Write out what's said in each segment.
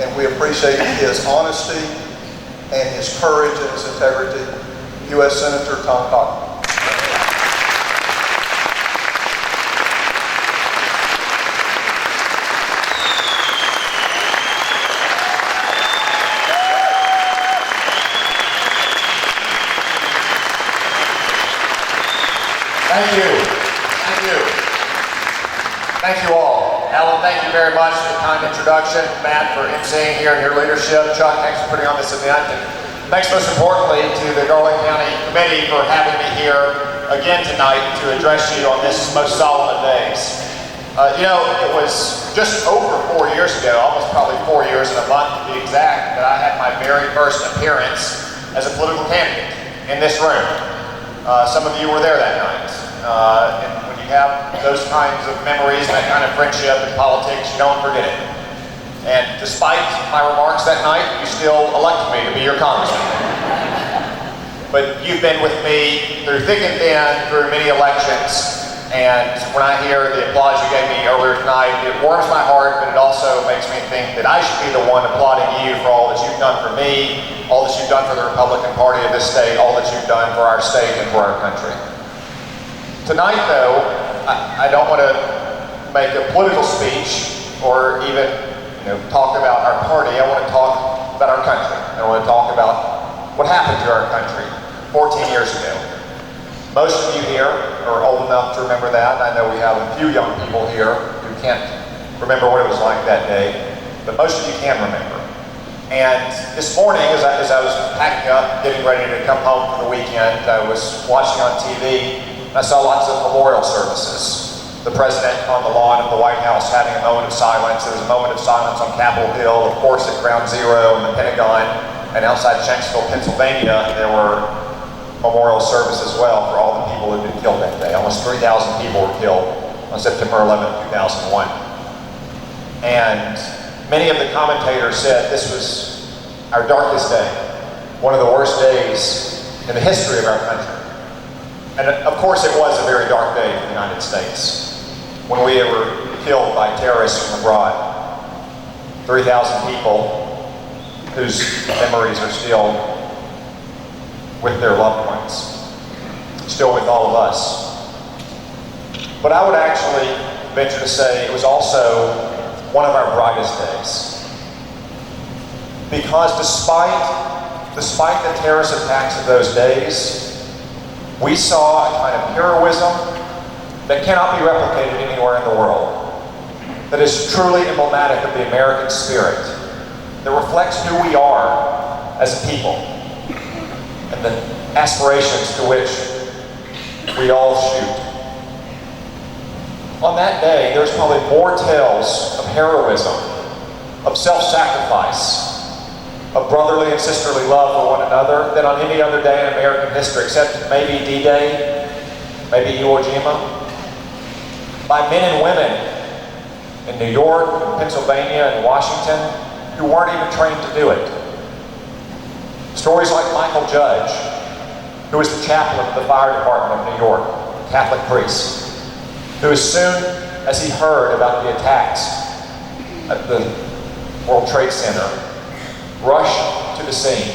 and we appreciate his honesty and his courage and his integrity. U.S. Senator Tom Cotton. Thank you. Thank you. Thank you all. Alan, thank you very much for the kind introduction. Matt, for emceeing here and your leadership. Chuck, thanks for putting on this event. And thanks most importantly to the Garland County Committee for having me here again tonight to address you on this most solemn of days. You know, it was just over 4 years ago, almost probably 4 years and a month to be exact, that I had my very first appearance as a political candidate in this room. Some of you were there that night. And when you have those kinds of memories and that kind of friendship in politics, you don't forget it. And despite my remarks that night, you still elected me to be your congressman. But you've been with me through thick and thin, through many elections, and when I hear the applause you gave me earlier tonight, it warms my heart, but it also makes me think that I should be the one applauding you for all that you've done for me, all that you've done for the Republican Party of this state, all that you've done for our state and for our country. Tonight, though, I don't want to make a political speech or even talk about our party. I want to talk about our country. I want to talk about what happened to our country 14 years ago. Most of you here are old enough to remember that. I know we have a few young people here who can't remember what it was like that day, but most of you can remember. And this morning, as I was packing up, getting ready to come home for the weekend, I was watching on TV. I saw lots of memorial services. The president on the lawn of the White House having a moment of silence. There was a moment of silence on Capitol Hill, of course at Ground Zero and the Pentagon, and outside Shanksville, Pennsylvania, there were memorial services as well for all the people who had been killed that day. Almost 3,000 people were killed on September 11, 2001. And many of the commentators said this was our darkest day, one of the worst days in the history of our country. And of course it was a very dark day for the United States when we were killed by terrorists from abroad. 3,000 people whose memories are still with their loved ones, still with all of us. But I would actually venture to say it was also one of our brightest days. Because despite the terrorist attacks of those days, we saw a kind of heroism that cannot be replicated anywhere in the world, that is truly emblematic of the American spirit, that reflects who we are as a people and the aspirations to which we all shoot. On that day, there's probably more tales of heroism, of self-sacrifice, of brotherly and sisterly love for one another than on any other day in American history, except maybe D-Day, maybe Iwo Jima, by men and women in New York, and Pennsylvania, and Washington who weren't even trained to do it. Stories like Michael Judge, who was the chaplain of the fire department of New York, a Catholic priest, who as soon as he heard about the attacks at the World Trade Center, rushed to the scene,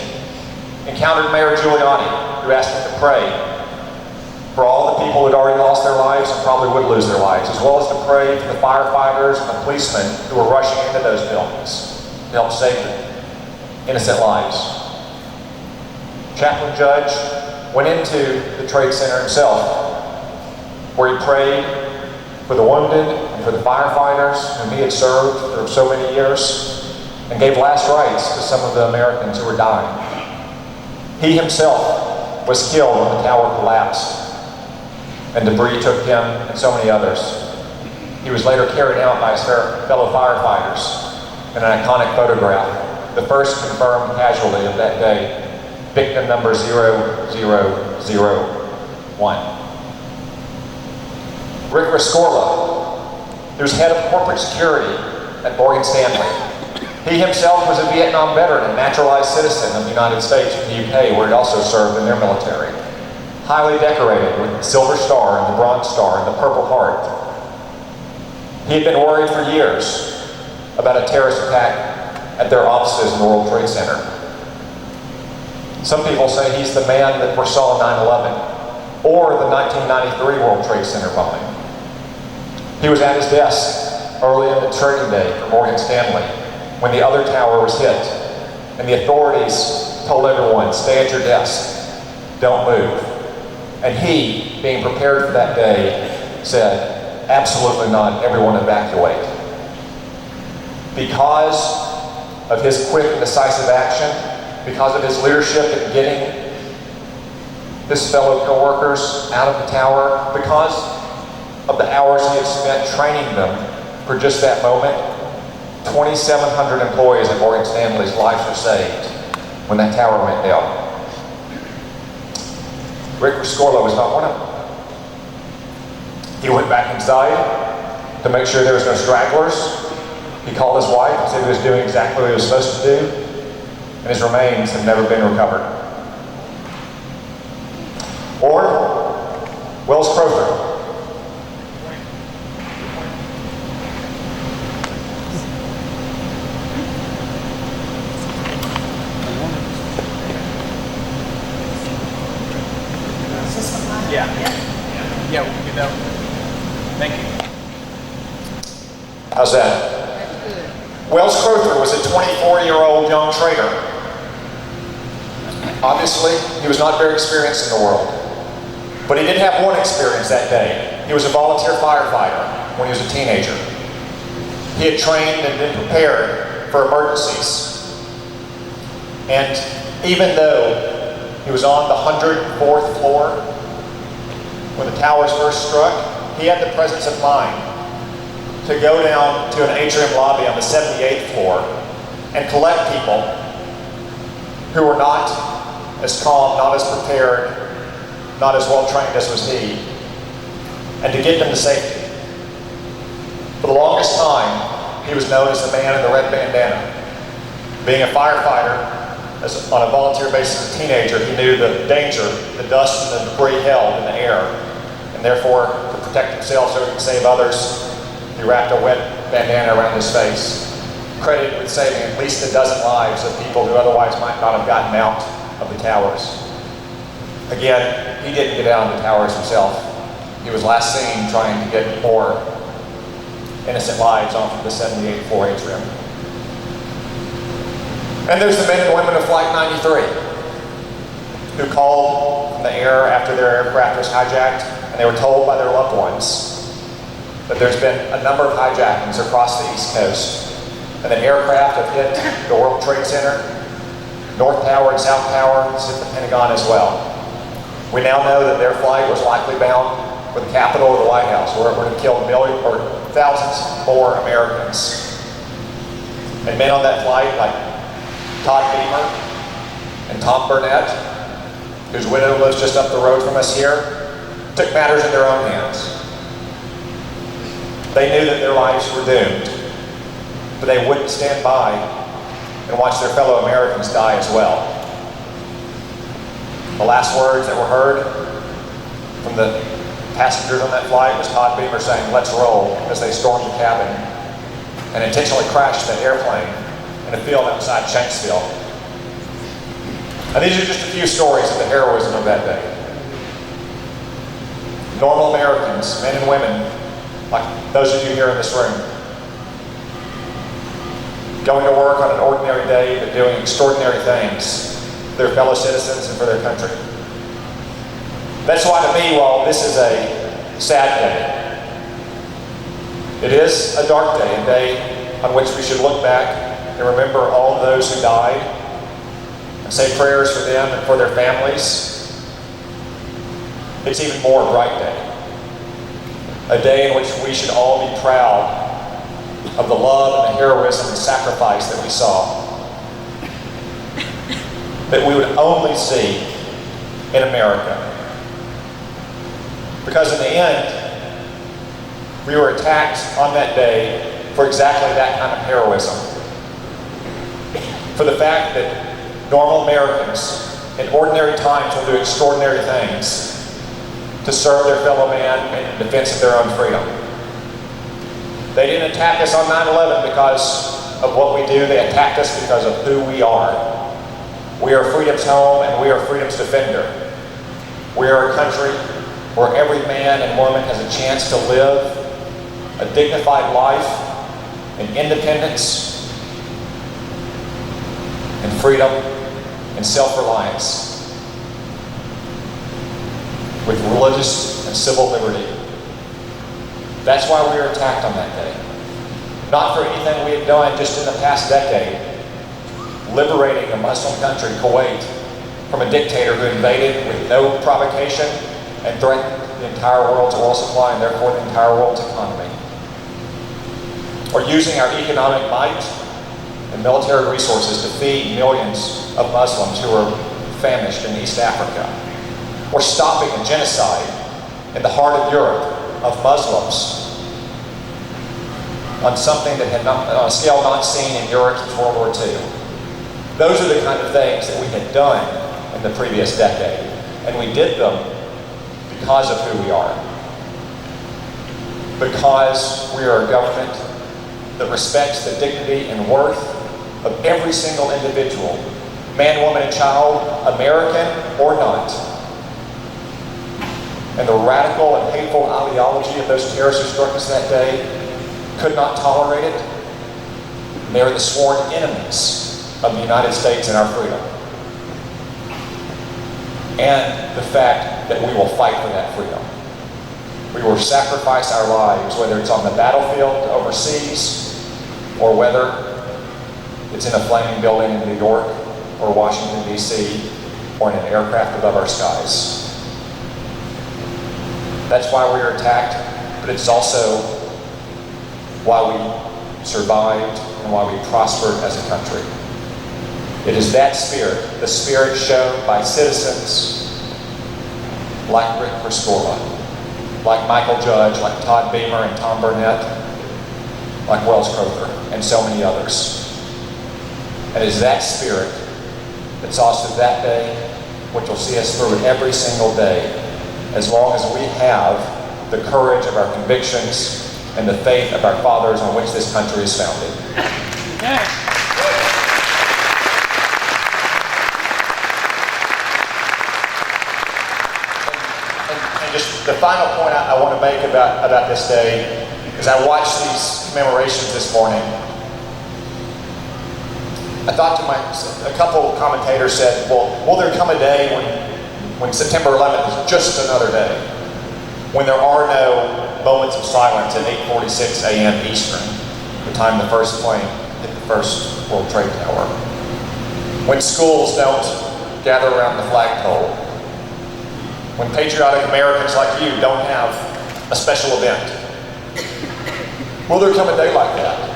encountered Mayor Giuliani, who asked him to pray for all the people who had already lost their lives and probably would lose their lives, as well as to pray for the firefighters and the policemen who were rushing into those buildings to help save the innocent lives. Chaplain Judge went into the Trade Center himself, where he prayed for the wounded and for the firefighters whom he had served for so many years, and gave last rites to some of the Americans who were dying. He himself was killed when the tower collapsed and debris took him and so many others. He was later carried out by his fellow firefighters in an iconic photograph, the first confirmed casualty of that day, victim number 0001. Rick Rescorla, who was head of corporate security at Morgan Stanley. He himself was a Vietnam veteran and naturalized citizen of the United States and the UK, where he also served in their military. Highly decorated with the Silver Star and the Bronze Star and the Purple Heart. He had been worried for years about a terrorist attack at at their offices in the World Trade Center. Some people say he's the man that foresaw 9/11 or the 1993 World Trade Center bombing. He was at his desk early in the trading day for Morgan Stanley when the other tower was hit, and the authorities told everyone, stay at your desk, don't move. And he, being prepared for that day, said, absolutely not, everyone evacuate. Because of his quick and decisive action, because of his leadership in getting his fellow co-workers out of the tower, because of the hours he had spent training them for just that moment, 2,700 employees at Morgan Stanley's lives were saved when that tower went down. Rick Rescorla was not one of them. He went back inside to make sure there was no stragglers. He called his wife and said he was doing exactly what he was supposed to do, and his remains have never been recovered. Or Wells Crowther. Yeah, we can do that. Thank you. How's that? Wells Crowther was a 24-year-old young trader. Obviously, he was not very experienced in the world. But he did have one experience that day. He was a volunteer firefighter when he was a teenager. He had trained and been prepared for emergencies. And even though he was on the 104th floor when the towers first struck, he had the presence of mind to go down to an atrium lobby on the 78th floor and collect people who were not as calm, not as prepared, not as well trained as was he, and to get them to safety. For the longest time, he was known as the man in the red bandana. Being a firefighter, on a volunteer basis as a teenager, he knew the danger, the dust and the debris held in the air, and therefore, to protect himself so he could save others, he wrapped a wet bandana around his face, credited with saving at least a dozen lives of people who otherwise might not have gotten out of the towers. Again, he didn't get out of the towers himself. He was last seen trying to get more innocent lives off of the 78th floor atrium. And there's the men and women of Flight 93 who called from the air after their aircraft was hijacked, and they were told by their loved ones that there's been a number of hijackings across the East Coast, and that aircraft have hit the World Trade Center, North Tower and South Tower, has hit the Pentagon as well. We now know that their flight was likely bound for the Capitol or the White House, where it would have killed millions or thousands more Americans. And men on that flight, like Todd Beamer and Tom Burnett, whose widow lives just up the road from us here, took matters in their own hands. They knew that their lives were doomed, but they wouldn't stand by and watch their fellow Americans die as well. The last words that were heard from the passengers on that flight was Todd Beamer saying, "Let's roll," as they stormed the cabin and intentionally crashed that airplane in a field outside Shanksville. And these are just a few stories of the heroism of that day. Normal Americans, men and women, like those of you here in this room, going to work on an ordinary day but doing extraordinary things for their fellow citizens and for their country. That's why to me, while this is a sad day, it is a dark day, a day on which we should look back and remember all of those who died and say prayers for them and for their families. It's even more a bright day. A day in which we should all be proud of the love and the heroism and sacrifice that we saw, that we would only see in America. Because in the end, we were attacked on that day for exactly that kind of heroism. For the fact that normal Americans in ordinary times will do extraordinary things to serve their fellow man in defense of their own freedom. They didn't attack us on 9/11 because of what we do. They attacked us because of who we are. We are freedom's home and we are freedom's defender. We are a country where every man and woman has a chance to live a dignified life in independence and freedom and self-reliance with religious and civil liberty. That's why we were attacked on that day. Not for anything we had done just in the past decade, liberating a Muslim country, Kuwait, from a dictator who invaded with no provocation and threatened the entire world's oil supply and therefore the entire world's economy. Or using our economic might and military resources to feed millions of Muslims who are famished in East Africa. Or stopping a genocide in the heart of Europe of Muslims on something that had not, on a scale not seen in Europe since World War II. Those are the kind of things that we had done in the previous decade. And we did them because of who we are. Because we are a government that respects the dignity and worth of every single individual, man, woman, and child, American or not. And the radical and hateful ideology of those terrorists who struck us that day could not tolerate it. They are the sworn enemies of the United States and our freedom. And the fact that we will fight for that freedom. We will sacrifice our lives, whether it's on the battlefield overseas, or whether it's in a flaming building in New York, or Washington, D.C., or in an aircraft above our skies. That's why we are attacked, but it's also why we survived and why we prospered as a country. It is that spirit, the spirit shown by citizens like Rick Rescorla, like Michael Judge, like Todd Beamer and Tom Burnett, like Wells Croker, and so many others. And it is that spirit that saw us through that day, which will see us through every single day, as long as we have the courage of our convictions and the faith of our fathers on which this country is founded. And just the final point I want to make about this day is I watched these commemorations this morning. I thought to a couple of commentators said, well, will there come a day when September 11th is just another day, when there are no moments of silence at 8:46 a.m. Eastern, the time the first plane hit the first World Trade Tower, when schools don't gather around the flagpole, when patriotic Americans like you don't have a special event. Will there come a day like that?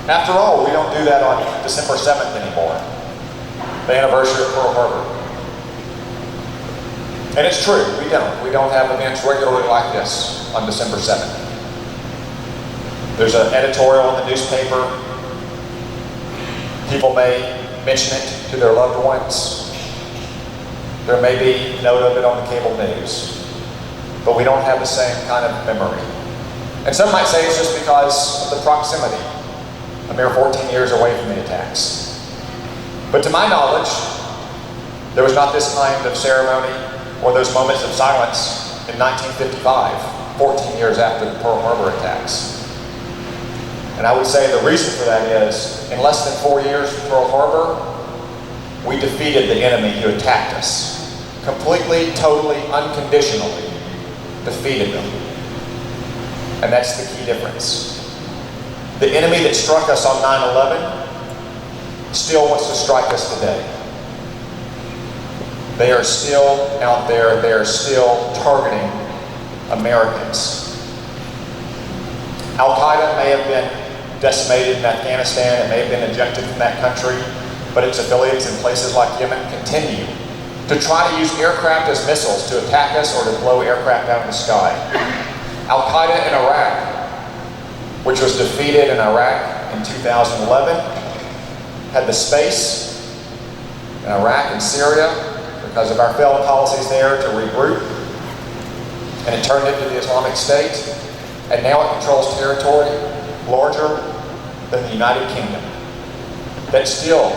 After all, we don't do that on December 7th anymore, the anniversary of Pearl Harbor. And it's true, we don't have events regularly like this on December 7th. There's an editorial in the newspaper. People may mention it to their loved ones. There may be a note of it on the cable news. But we don't have the same kind of memory. And some might say it's just because of the proximity, a mere 14 years away from the attacks. But to my knowledge, there was not this kind of ceremony or those moments of silence in 1955, 14 years after the Pearl Harbor attacks. And I would say the reason for that is, in less than 4 years from Pearl Harbor, we defeated the enemy who attacked us. Completely, totally, unconditionally defeated them. And that's the key difference. The enemy that struck us on 9/11 still wants to strike us today. They are still out there, they are still targeting Americans. Al-Qaeda may have been decimated in Afghanistan, it may have been ejected from that country, but its affiliates in places like Yemen continue to try to use aircraft as missiles to attack us or to blow aircraft out of the sky. Al-Qaeda in Iraq, which was defeated in Iraq in 2011, had the space in Iraq and Syria, because of our failed policies there, to regroup, and it turned into the Islamic State, and now it controls territory larger than the United Kingdom that still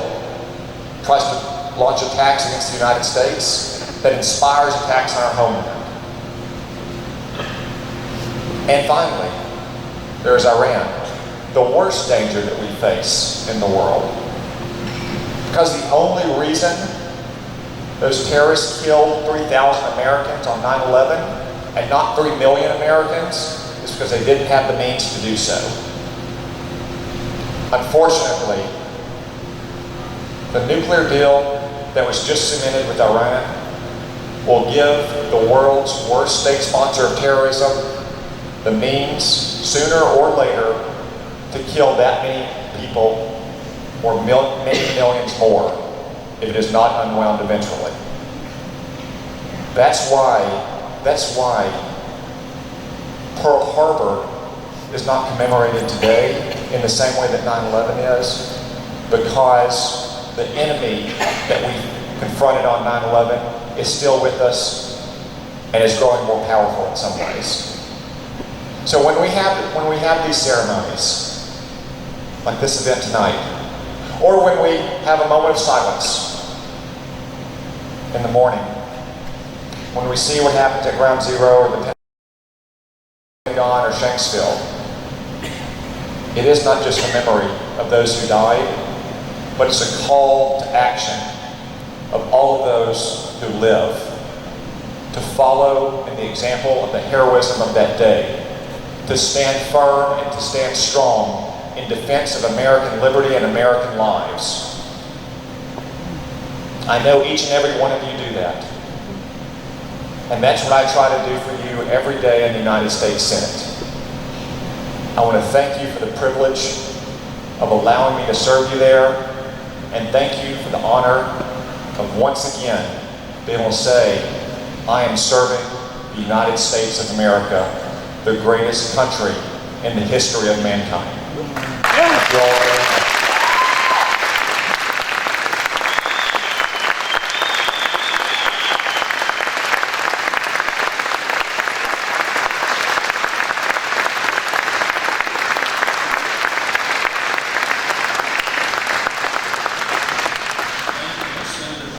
tries to launch attacks against the United States, that inspires attacks on our homeland. And finally, there's Iran, the worst danger that we face in the world. Because the only reason those terrorists killed 3,000 Americans on 9/11 and not 3 million Americans is because they didn't have the means to do so. Unfortunately, the nuclear deal that was just cemented with Iran will give the world's worst state sponsor of terrorism the means, sooner or later, to kill that many people, or many millions more, if it is not unwound eventually. That's why Pearl Harbor is not commemorated today in the same way that 9/11 is, because the enemy that we confronted on 9/11 is still with us and is growing more powerful in some ways. So when we have these ceremonies, like this event tonight, or when we have a moment of silence in the morning, when we see what happens at Ground Zero or the Pentagon or Shanksville, it is not just a memory of those who died, but it's a call to action of all of those who live, to follow in the example of the heroism of that day, to stand firm and to stand strong in defense of American liberty and American lives. I know each and every one of you do that. And that's what I try to do for you every day in the United States Senate. I want to thank you for the privilege of allowing me to serve you there, and thank you for the honor of once again being able to say, I am serving the United States of America, the greatest country in the history of mankind. Thank you all.